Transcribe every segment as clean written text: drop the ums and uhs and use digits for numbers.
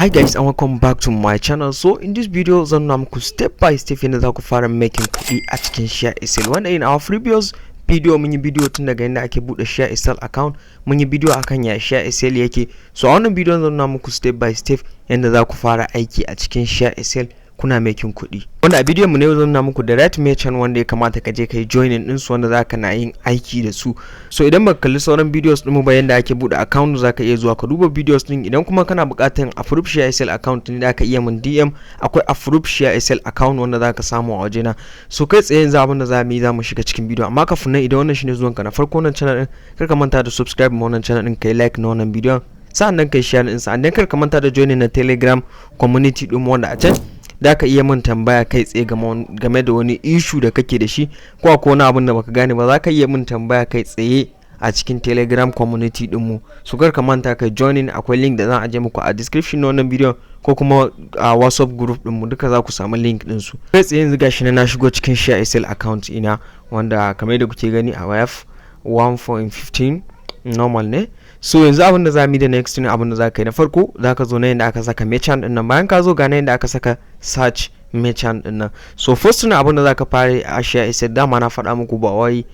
Hi guys and welcome back to my channel. So in this video zan nuna muku step by step yadda za ku fara making kuɗi a cikin ShareASale. Wanda in our previous video mun yi video tun daga yadda ake buɗe ShareASale account, mun yi video akan ya ShareASale yake. So a wannan video zan nuna muku step by step yadda za ku fara aiki a cikin ShareASale kuna making kuɗi. Wanda a bidiyon mu ne zan nuna muku da right merchant wanda ya kamata ka je kai joining din su wanda zaka na yin aiki da su. So idan baka kalli sauran videos din mu ba yanda ake bude account zaka iya zuwa ka duba videos din. Idan kuma kana buƙatar approve ShareASale account ne zaka iya mun DM, akwai approve ShareASale account wanda zaka samu a wajena. So kai tsaye yanzu abin da zamu yi zamu shiga cikin video, amma kafin nan idan wannan shine zuwan ka na farko wannan channel din, kar ka manta da subscribe ma wannan channel din, kai like na wannan bidiyon, sa'annan kai share din sa, and then kar ka manta da joining na Telegram community din wanda a can da ka iya mun tambaya kai tsaye game da wani issue da kake da shi, ko akwai wani abin da baka gane ba za ka iya mun tambaya kai tsaye a cikin Telegram community din mu. So kar ka manta kai joining, akwai link da zan aje muku a description na wannan video ko kuma a WhatsApp group din mu, duka za ku samu link din su. Kai tsaye yanzu gashi na shigo cikin ShareASale account ina wanda kamar yadda kuke gani a WF 1.15 normal ne. So yanzu abin da zamu yi da next ne, abin da zaka yi na farko zaka zo na yanda aka saka merchant din nan, bayan ka zo ga na yanda aka saka search merchant din nan. So first ne abin da zaka fara a ShareASale, dama na faɗa muku ba wai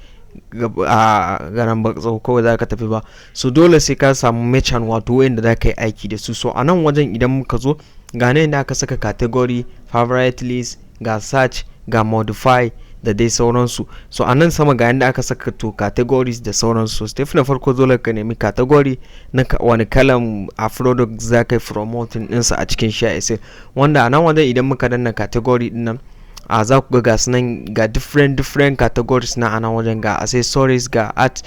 a garan bakso kawai zaka tafi ba. So dole sai ka samu merchant wato wanda zaka yi aiki da su. So a nan wajen idan muka zo ga na yanda aka saka category, favorite list, ga search, ga modify da dai sauransu. So a nan sama ga yanda aka saka to categories da sauransu. Step na farko dole ka nemi category na wani kalan a product za ka yi promoting ɗinsa a cikin ShareASale, wanda a nan wajen idan muka danna category din nan a za ku ga su nan ga different categories na a nan wajen, ga accessories, ga art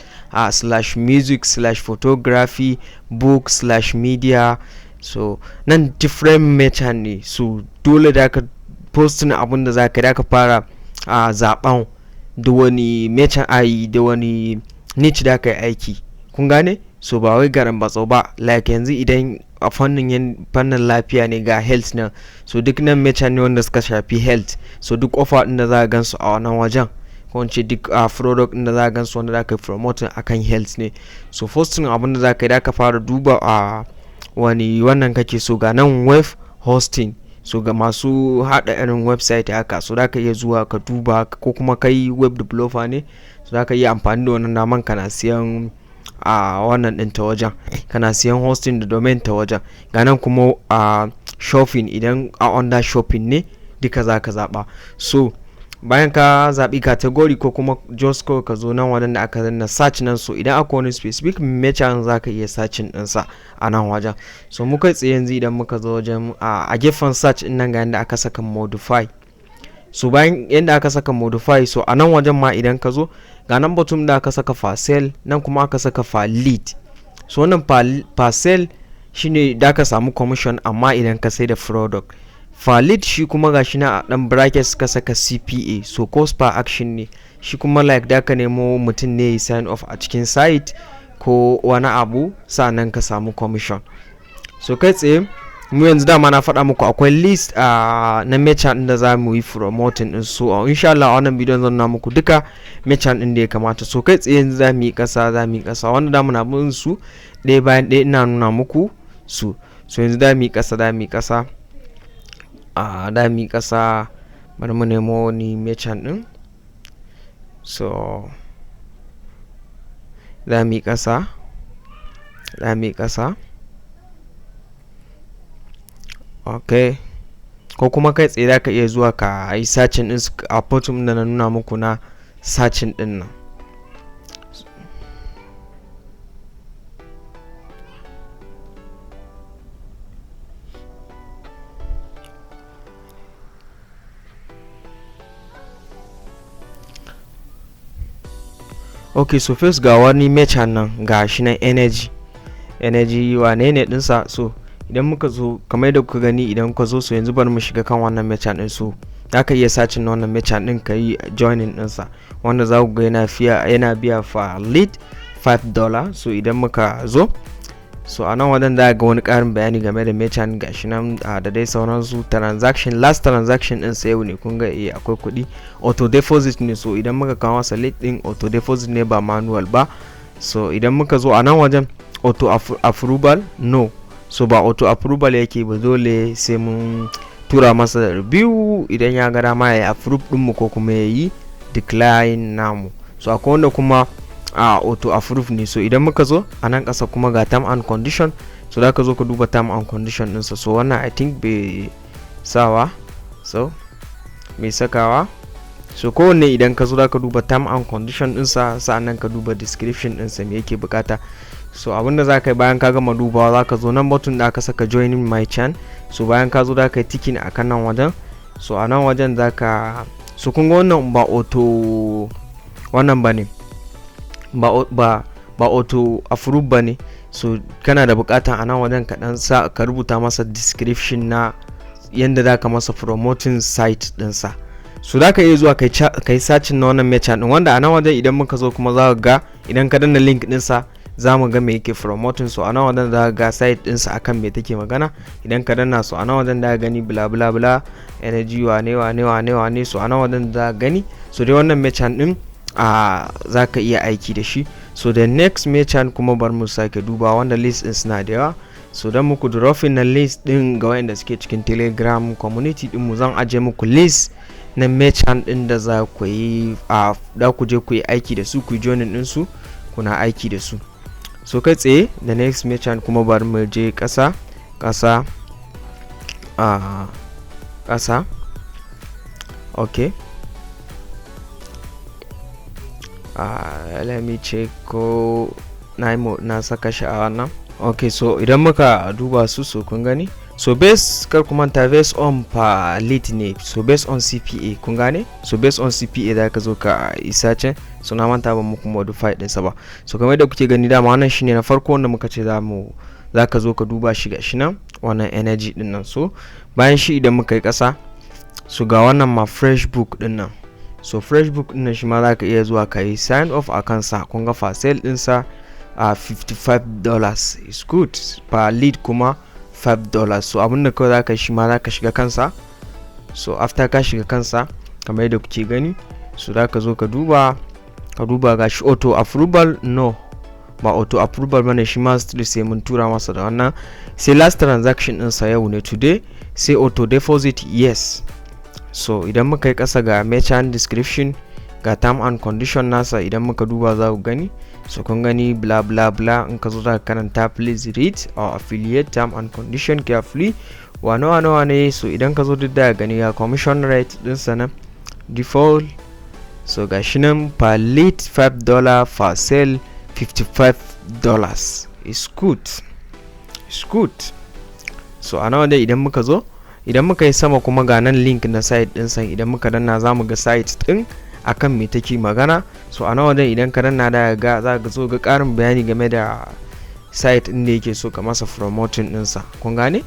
slash music slash photography, book slash media. So nan different merchant ne, so dole da ka posting abin da za ka fara a zaben da wani merchant ayi da wani niche da kai aiki, kun gane. So ba wai garan batso ba, like yanzu idan a fannin lafiya ne ga health nan, so duk nan merchant ne wanda suka shafi health. So duk offer din da za ka gansu a wannan wajen, ko ce duk product din da za ka gansu wanda za ka promote akan health ne. So first thing abin da za ka yi da ka fara duba a wani wannan kake so, ga nan web hosting. So ga masu hada irin website haka, so da ka iya zuwa ka duba, ko kuma kai web developer ne, so da ka iya amfani da wannan naman kana siyan a wannan din ta wajen, kana siyan hosting da domain ta wajen. Ga nan kuma shopping, idan a under shopping ne duka za ka zaba. So bayan ka zabi category ko kuma just ko ka zo nan wajen da aka zanna search nan, so idan akwai wani specific merchant za ka iya searching ɗinsa a nan wajen. So mu kai tsaye yanzu idan muka zo wajen a gefen search din nan ga yanda aka saka modify. So bayan yanda aka saka modify, so a nan wajen ma idan ka zo ga nan bottom da aka saka for sale, nan kuma aka saka for lead. So wannan for sale shine da ka samu commission amma idan ka sai da product. For lead shi kuma gashi na a dan bracket suka saka CPA, so cost per action ne shi kuma, like da ka nemo mutum ne ya sign off a cikin site ko wani abu sannan ka samu commission. So kai tsaye mu yanzu dama na faɗa muku akwai list na merchant din da za mu yi promoting din su. Insha Allah wannan bidiyon zan nuna muku duka merchant din da ya kamata. So kai tsaye yanzu za mu yi kasa wanda da muna bin su ɗaya bayan ɗaya ina nuna muku su. So yanzu da mu yi kasa da mu yi kasa bari mu nemo wani merchant din. So da mu yi kasa okay, ko kuma kai tsaye da ka iya zuwa ka yi searching din a bottom da na nuna muku na searching din nan. Okay, so first ga wani merchant nan ga shi nan energy wane ne dinsa. So idan muka zo kamar yadda kuka gani idan ka zo, so yanzu bari mu shiga kan wannan merchant din. So za ka iya searching na wannan merchant din ka yi joining dinsa, wanda za ku ga yana biya for lead $5. So idan muka zo, so a nan wajen da ga wani karin bayani game da merchant gashi nan da dai sauransu. Last transaction din sai ne, kun ga akwai kuɗi, auto deposit ne. So idan muka kawo masa lead din auto deposit ne ba manual ba. So idan muka zo a nan wajen auto approval no, so ba auto approval yake ba, dole sai mun tura masa review idan ya ga dama ya approve din mu ko kuma yayi decline namu. So akwai wanda kuma auto approve ne. So idan muka zo a nan kasa kuma ga term and condition, so da ka zo ka duba term and condition ɗinsa. So wannan I think bai sawa, so mai sakawa. So kowanne idan ka zo da ka duba term and condition ɗinsa, sa'annan ka duba description ɗinsa me yake bukata. So abinda za ka yi bayan ka gama dubawa, za ka zo nan button da aka saka joining my channel. So bayan ka zo da ka yi ticking akan nan wajen, so a nan wajen za ka, so kun ga wannan ba auto wannan bane, ba auto approve bane. So kana da bukatan a nan wajen ka dan sa ka rubuta masa description na yanda za ka masa promoting site dinsa. So da ka iya zuwa kai searching na wannan merchant din, wanda a nan wajen idan muka zo kuma za ka ga idan ka danna link dinsa za mu ga me yake promoting. So a nan wajen za ka ga site dinsa akan me take magana. Idan ka danna, so a nan wajen da ka gani bla bla bla energy wane. So a nan wajen za ka gani. So dai wannan merchant din za ka iya aiki da shi. So the next merchant kuma bar mu sake duba, wanda list din suna da yawa. So dan muku dropping na list din ga wanda suke cikin Telegram community din mu, zan aje muku list na merchant din da za ku yi da ku je ku yi aiki da su, ku joinin din su, kuna aiki da su. So kai tsaye the next merchant kuma bar mu je kasa okay. Let me check ko na saka shi a wannan. Okay, so idan muka duba su, so kun gani, so base kar ku manta based on per lead ne, so based on CPA, kun gane. So based on CPA da ka zo ka isa can. So na manta ba muku modify din sa ba. So kamar da kuke gani dama wannan shine na farko wanda muka ce za ka zo ka duba shi gashi nan, wannan energy din nan. So bayan shi idan muka yi kasa, so ga wannan ma fresh book din nan. So fresh book din nan shi ma za ka iya zuwa ka yi sign off a kansa. Kun ga for sale din sa $55 is good, per lead kuma $5. So abinda kawai za ka shi ma za ka shiga kansa. So after ka shiga kansa kamar yadda kuke gani, so za ka zo ka duba ga shi auto approval, no ba auto approval bane, shi ma still sai mun tura masa da wannan. Sai last transaction din sa yau ne today. Sai auto deposit, yes. So idan muka yi kasa ga merchant description, ga term and condition nasa, idan muka duba za ku gani. So kun gani bla bla bla, in ka zo za ka karanta please read or affiliate term and condition carefully, wane. So idan ka zo duk da gani ga commission rate din sa nan default. So ga shi nan per lead $5, for sale $55 is good. So a nan idan muka zo, idan muka yi sama kuma ga nan link na site din sa, idan muka danna za mu ga site din akan me take magana. So a nan idan ka danna da ga za ka zo ga karin bayani game da site din da yake so ka masa promoting din sa, kun gane.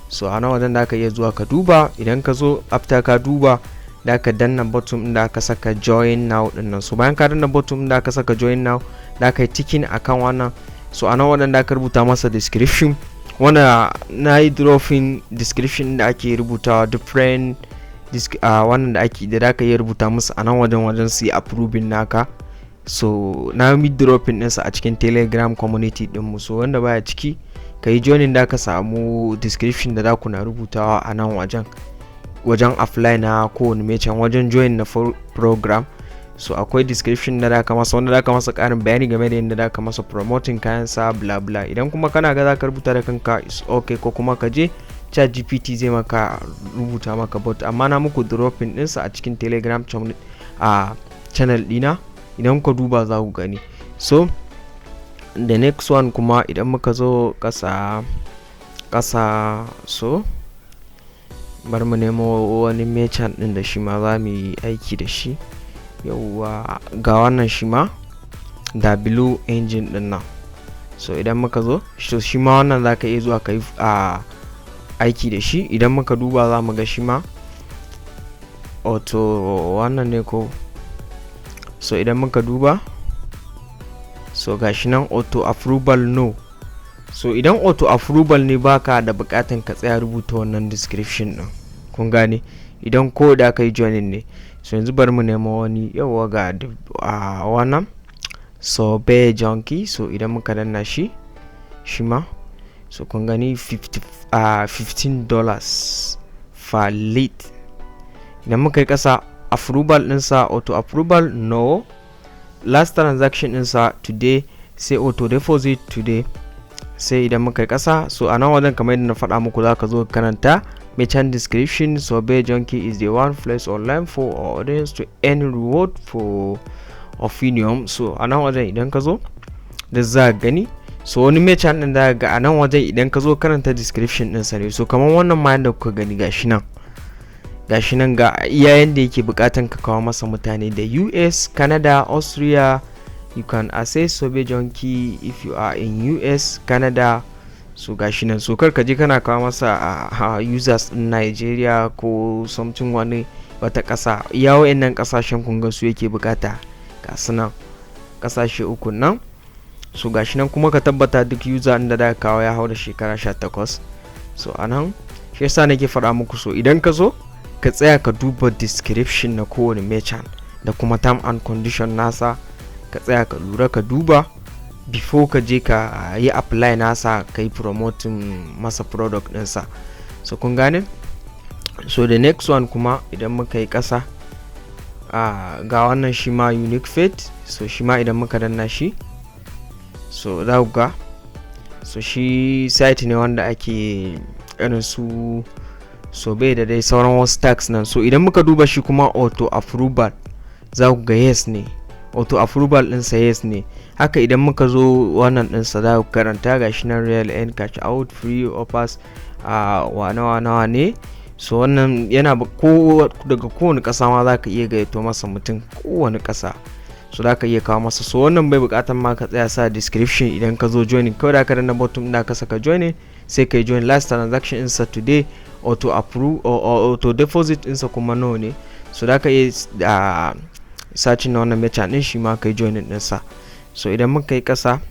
So a nan da ka iya zuwa ka duba, idan ka zo after ka duba da ka danna button din da aka saka join now din nan. So bayan ka danna button din da aka saka join now, da ka yi ticking akan wannan. So a nan da ka rubuta masa description, wanda na yi dropping description da ake rubutawa different wannan da ake da ka iya rubuta musu a nan wajen su yi approving naka. So na yi dropping ɗinsa a cikin Telegram community din mu. So wanda baya ciki ka yi joining da ka samu description da ku na rubutawa a nan wajen apply na kowane merchant, wajen join na program. So akwai description da ka masa, wanda ka masa karin bayani game da yadda ka masa promoting kayan sa bla bla. Idan kuma kana ga za ka rubuta da kanka is okay, ko kuma ka je ChatGPT zai maka rubuta maka bot. Amma na muku dropping ɗinsa a cikin Telegram channel dina, idan ka duba za ku gani. So the next one kuma idan muka zo kasa, so bar mu nemo wani merchant din da shi ma za mu yi aiki da shi. Yauwa ga wannan shi ma da blue engine din nan. So idan muka zo, shi ma wannan za ka iya zuwa ka yi aiki da shi. Idan muka duba za mu ga shi ma auto wannan ne ko. So idan muka duba, so gashi nan auto approval no. So idan auto approval ne baka da bukatan ka tsaya rubuta wannan description din, kun gane, idan ko da kai joining ne. So yanzu bari mu nemo wani, yawa ga wannan so be junkie. So idan muka danna shi ma so kun gani $15 per lead. Idan muka yi kasa approval ɗinsa auto approval no, last transaction ɗinsa today, sai auto deposit today. Sai idan muka yi kasa, so a nan wajen kamar yadda na faɗa muku za ka zo karanta merchant description. Sorbet Junkie is the one place online for our audience to earn reward for opinion. So a nan wajen idan ka zo da za ka gani, so wani merchant ɗin da ga a nan wajen idan ka zo karanta description ɗinsa ne. So kamar wannan ma yadda kuka gani gashi nan ga iya yanda yake bukatan ka kawo masa mutane da US, Canada, Austria. You can access Sorbet Junkie if you are in US, Canada. So gashi nan, so kar ka je kana kawo masa users in Nigeria ko something wani wata kasa. Iya wayannan kasashen kun ga su yake bukata, ga sunan kasashe uku nan. So gashi nan kuma ka tabbata duk user din da ka kawo ya hau da shekara 18. So anan shi yasa nake faɗa muku, so idan ka zo ka tsaya ka duba description na kowane merchant da kuma term and condition nasa, ka tsaya ka lura ka duba before ka je ka yi apply nasa, ka yi promoting masa product ɗinsa. So kun gane. So the next one kuma idan muka yi kasa ga wannan shi ma unique fit. So shi ma idan muka danna shi, so za ku ga, so shi site ne wanda ake irin su Sorbet da dai sauran wasu tags nan. So idan muka duba shi kuma auto approval, za ku ga yes ne, auto approval ɗinsa yes ne. Haka idan muka zo wannan ɗinsa za ku karanta gashi nan real and cash out free offers nawa ne. So wannan yana daga kowane ƙasa ma za ka iya gayyato masa mutum, kowane ƙasa, so da ka iya kawo masa. So wannan bai buƙatar ma ka tsaya sa description idan ka zo joining, kawai da ka danna button da ka saka joining, sai ka yi join. Last transaction insa today, auto approve or auto deposit insa kuma no ne. So da ka iya searching na wannan merchant din shi ma ka yi joining ɗinsa. So idan muka yi kasa,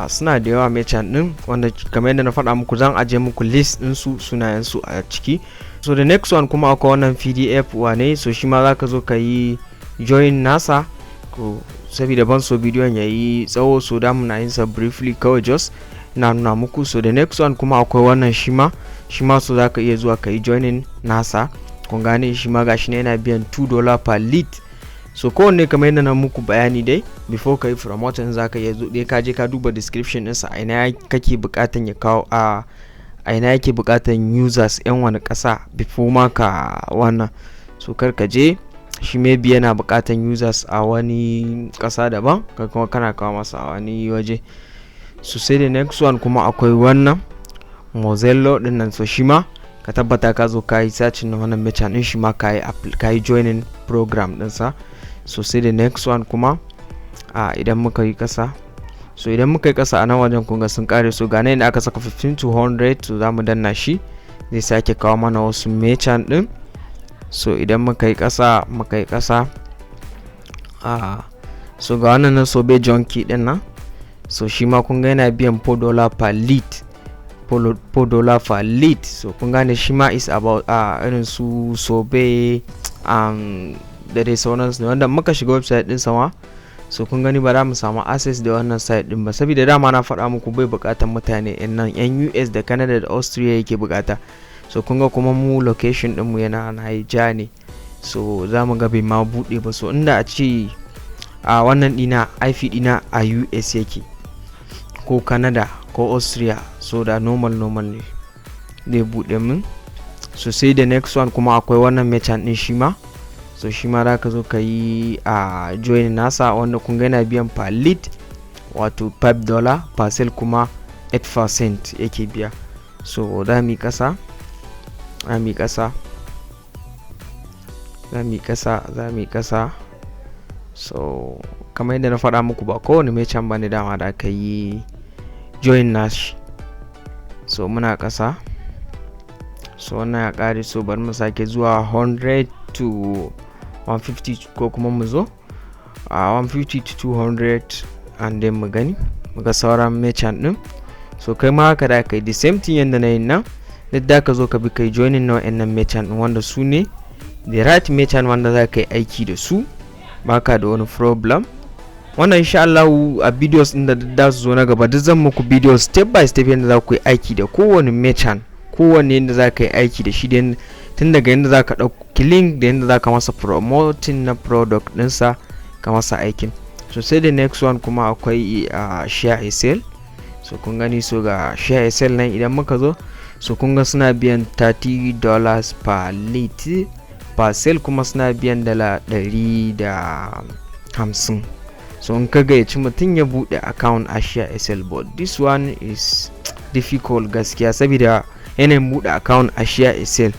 suna da yawa merchant din wanda kamar yadda na faɗa muku zan ajiye muku list ɗinsu, sunayensu a ciki. So the next one kuma akwai wannan PDF wane. So shi ma za ka zo ka yi join nasa, ko saboda ban so bidiyon ya yi tsawo, so da muna yin sa briefly kawai just na nuna muku. So the next one kuma akwai wannan shi ma so za ka iya zuwa ka yi joining nasa. Kun gane, shi ma gashi ne yana biyan $2 per lead. So kowanne kamar yadda na muku bayani dai, before ka yi promotion za ka iya zo dai ka je ka duba description ɗinsa, a ina kake bukatan ya kawo a ina yake bukatan users yan wani ƙasa before ma ka wannan. So kar ka je shi maybe yana bukatan users a wani ƙasa daban, ka kuma kana kawo masa a wani waje. So sai the next one kuma akwai wannan Mozello din nan. So shi ma ka tabbata ka zo ka yi search na wannan merchant din, shi ma ka yi joining program ɗinsa. So sai the next one kuma idan muka yi kasa, so idan muka yi kasa a nan wajen kun ga sun kare. So ga nan da aka saka 15 to 100, so za mu danna shi, zai sake kawo mana wasu merchant din. So idan muka yi kasa so ga wannan na Sorbet Junkie din nan. So shi ma kun ga yana biyan $4 per lead, $4 per lead. So kun gane shi ma is about irin su Sorbet da dai sauransu ne, wanda muka shiga website din sama. So kun gani ba za mu samu access da wannan site din ba, saboda dama na faɗa muku bai buƙatar mutane yan US da Canada da Austria yake buƙata. So kun ga kuma mu location din mu yana Nigeria ne, so za mu ga bai ma buɗe ba. So inda a ce wannan dina IP dina a US yake ko Canada ko Austria, so da normal ne zai buɗe min. So sai the next one kuma akwai wannan merchant din shi ma. So shi ma za ka zo ka yi join nasa, wanda kun ga yana biyan per lead wato $5, per sale kuma 8% yake biya. So za mu kasa so kamar yadda na faɗa muku ba kowane merchant bane dama da aka yi join nashi. So muna kasa, so wannan ya kare. So bari mu sake zuwa 100 to 150 ko kuma mu zo 150 to 200 and then mu gani muga sauran merchant din. So kai ma haka da kai the same thing yanda na yin nan, da ka zo ka bi kai joining na wa'annan merchant din wanda su ne the right merchant wanda za ka yi aiki da su, baka da wani problem. wannan insha Allah a videos din da su zo na gaba duk zan muku video step by step yadda za ku yi aiki da kowane merchant, kowanne yadda za ka yi aiki da shi, tun daga yadda za ka ɗauki link da yadda za ka masa promoting na product ɗinsa ka masa aikin. So sai the next one kuma akwai ShareASale. So kun gani, so ga ShareASale nan idan muka zo, so kun ga suna biyan $30 per lead, per sale kuma suna biyan $150. So in ka gayyaci mutum ya bude account a ShareASale, but this one is difficult gaskiya saboda yanayin bude account a ShareASale.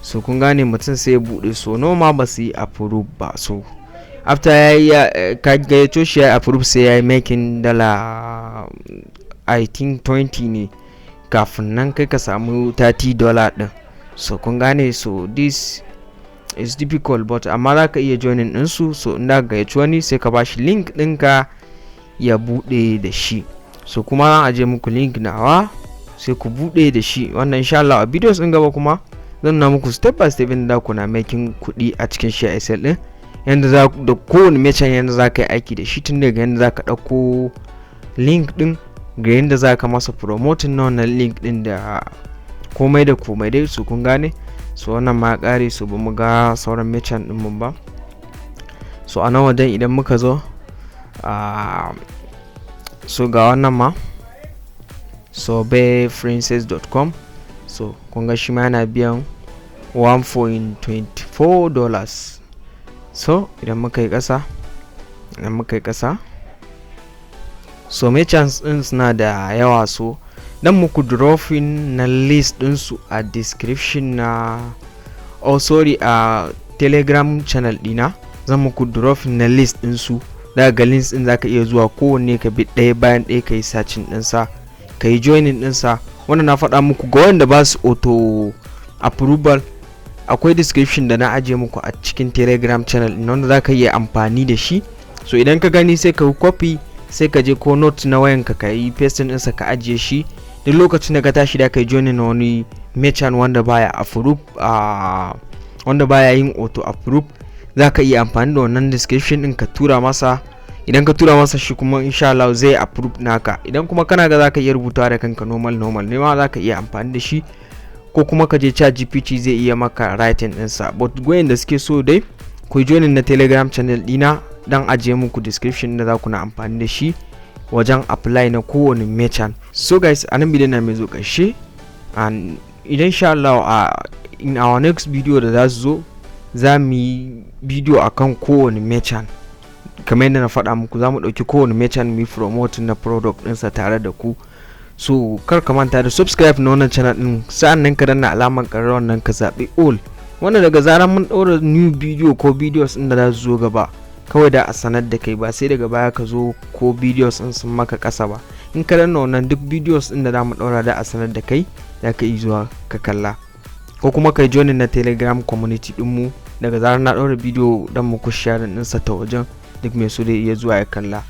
So kun gane mutum sai ya bude, so noma ba su yi approve ba. So after ka gayyato shi ya approve sai ya yi making I think 20 ne kafin nan kai ka samu $30 din. So kun gane, so this is difficult, but amma za ka iya joining ɗinsu. So inda ga yaci wani sai ka bashi link ɗinka ya buɗe da shi. So kuma zan aje muku link nawa sai ku buɗe da shi. Wannan insha Allah a videos ɗin gaba kuma zan nuna muku step by step inda ku na making kuɗi a cikin ShareASale ɗin, yanda za da kowane merchant yanda za ka yi aiki da shi, tun daga yanda za ka ɗauko link ɗin ga yanda za ka masa promoting na wannan link ɗin da komai da komai dai. So kun gane, so wannan ma kare. So ba mu ga sauran merchant din mun ba. So a nan wajen idan muka zo so ga wannan ma sobeyfrances.com. so kun ga shi ma yana biyan $1.24. so idan muka yi kasa, so merchants din suna da yawa. So dan muku dropping na list ɗinsu a description na a telegram channel dina, zan muku dropping na list ɗinsu. daga links din zaka iya zuwa kowanne ka bi ɗaya bayan ɗaya ka yi searching ɗinsa, ka yi joining ɗinsa. wannan na faɗa muku ga wanda ba su auto approval, akwai description da na ajiye muku a cikin telegram channel ɗin wanda zaka iya amfani da shi. So idan ka gani sai ka yi copy, sai ka je ko note na wayanka ka yi pasting ɗinsa ka ajiye shi. duk lokacin da ka tashi da ka yi joining na wani merchant wanda baya approve wanda baya yin auto approve, za ka iya amfani da wannan description din ka tura masa. idan ka tura masa shi kuma insha Allah zai approve naka. idan kuma kana ga za ka iya rubutawa da kanka normal ne ma za ka iya amfani da shi, ko kuma ka je ChatGPT zai iya maka writing ɗinsa. but goyin da suke so dai ku join na telegram channel dina, dan ajiye muku description da za ku na amfani da shi wajen apply na kowane merchant. So guys, anan bidiyon na mai zo ƙarshe, and idan insha Allah in our next video da za su zo za mu yi video akan kowane merchant. kamar yadda na faɗa muku, za mu ɗauki kowane merchant mu yi promote na product ɗinsa tare da ku. so kar ka manta da subscribe na wannan channel ɗin, sa'an nan ka danna alamar ƙararrawar nan ka zaɓi all, wanda daga zarar mun ɗaura new video ko videos ɗin da za su zo gaba kawai da a sanar da kai, ba sai daga baya ka zo ko videos ɗin sun maka ƙasa ba. in ka danna wannan duk videos ɗin da za mu ɗaura da a sanar da kai, za ka yi zuwa ka kalla, ko kuma kai join na telegram community ɗinmu. daga zarar na ɗaura video dan muku share ɗinsa ta wajen, duk mai so dai iya zuwa ya kalla.